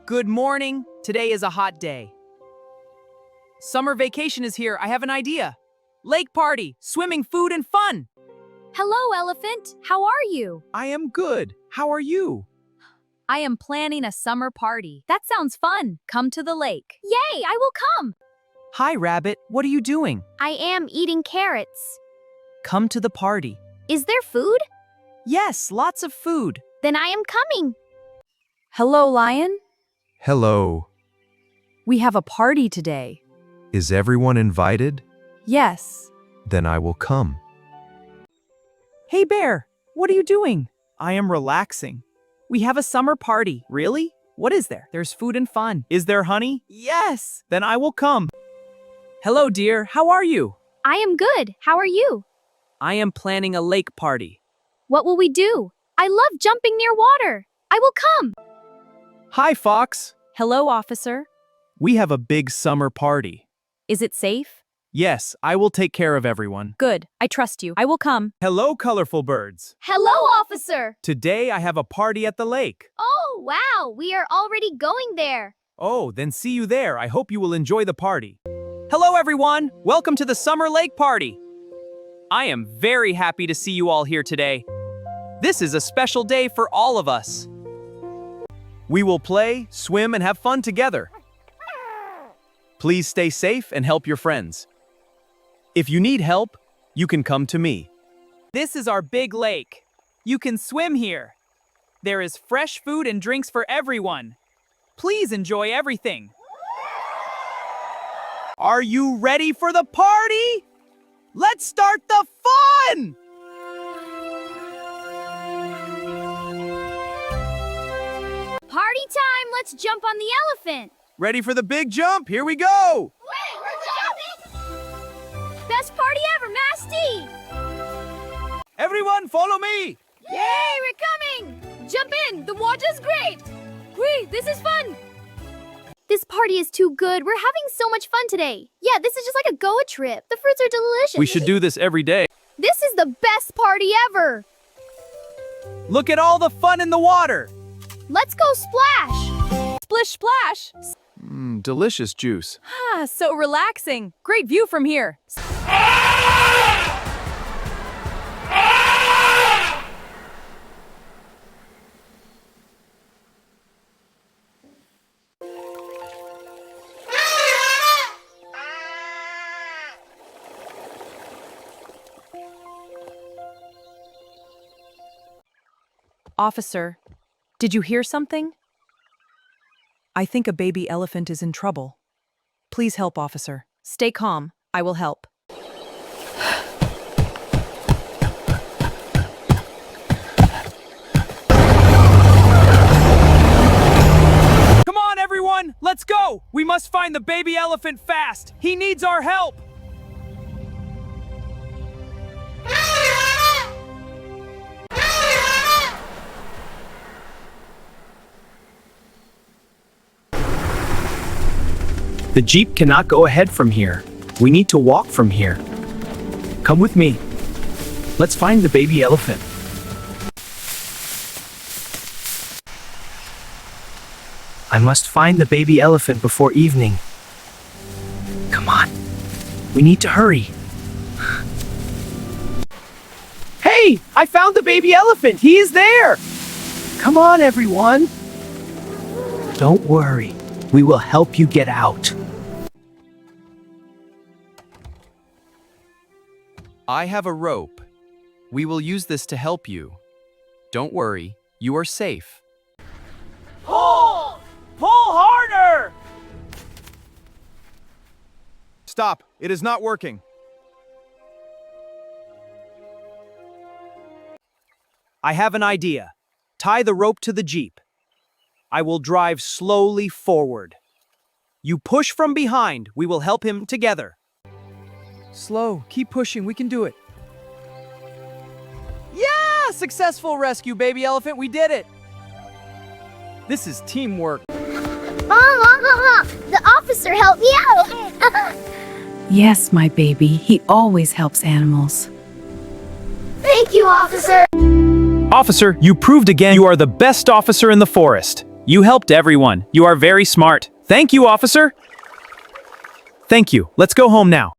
Good morning. Today is a hot day. Summer vacation is here. I have an idea. Lake party, swimming, food, and fun. Hello, Elephant. How are you? I am good. How are you? I am planning a summer party. That sounds fun. Come to the lake. Yay, I will come. Hi, Rabbit. What are you doing? I am eating carrots. Come to the party. Is there food? Yes, lots of food. Then I am coming. Hello, Lion. Hello. We have a party today. Is everyone invited? Yes. Then I will come. Hey, Bear. What are you doing? I am relaxing. We have a summer party. Really? What is there? There's food and fun. Is there honey? Yes. Then I will come. Hello, dear. How are you? I am good. How are you? I am planning a lake party. What will we do? I love jumping near water. I will come. Hi, Fox. Hello, officer. We have a big summer party. Is it safe? Yes, I will take care of everyone. Good. I trust you. I will come. Hello, colorful birds. Hello, officer. Today I have a party at the lake. Oh, wow. We are already going there. Oh, then see you there. I hope you will enjoy the party. Hello, everyone. Welcome to the Summer Lake Party. I am very happy to see you all here today. This is a special day for all of us. We will play, swim, and have fun together. Please stay safe and help your friends. If you need help, you can come to me. This is our big lake. You can swim here. There is fresh food and drinks for everyone. Please enjoy everything. Are you ready for the party? Let's start the fun! Party time! Let's jump on the elephant! Ready for the big jump? Here we go! Wait, we're jumping! Best party ever, Masty! Everyone, follow me! Yay, we're coming! Jump in! The water's great! Whee, this is fun! This party is too good. We're having so much fun today. Yeah, this is just like a Goa trip. The fruits are delicious. We should do this every day. This is the best party ever! Look at all the fun in the water! Let's go splash! Splish splash! Delicious juice. Ah, so relaxing. Great view from here. Officer, did you hear something? I think a baby elephant is in trouble. Please help, officer. Stay calm. I will help. Come on, everyone! Let's go! We must find the baby elephant fast! He needs our help! The Jeep cannot go ahead from here. We need to walk from here. Come with me. Let's find the baby elephant. I must find the baby elephant before evening. Come on. We need to hurry. Hey! I found the baby elephant! He is there! Come on, everyone. Don't worry. We will help you get out. I have a rope. We will use this to help you. Don't worry, you are safe. Pull! Pull harder! Stop, it is not working. I have an idea. Tie the rope to the Jeep. I will drive slowly forward. You push from behind. We will help him together. Slow. Keep pushing. We can do it. Yeah! Successful rescue, baby elephant. We did it. This is teamwork. The officer helped me out! Yes, my baby. He always helps animals. Thank you, officer! Officer, you proved again you are the best officer in the forest. You helped everyone. You are very smart. Thank you, officer. Thank you. Let's go home now.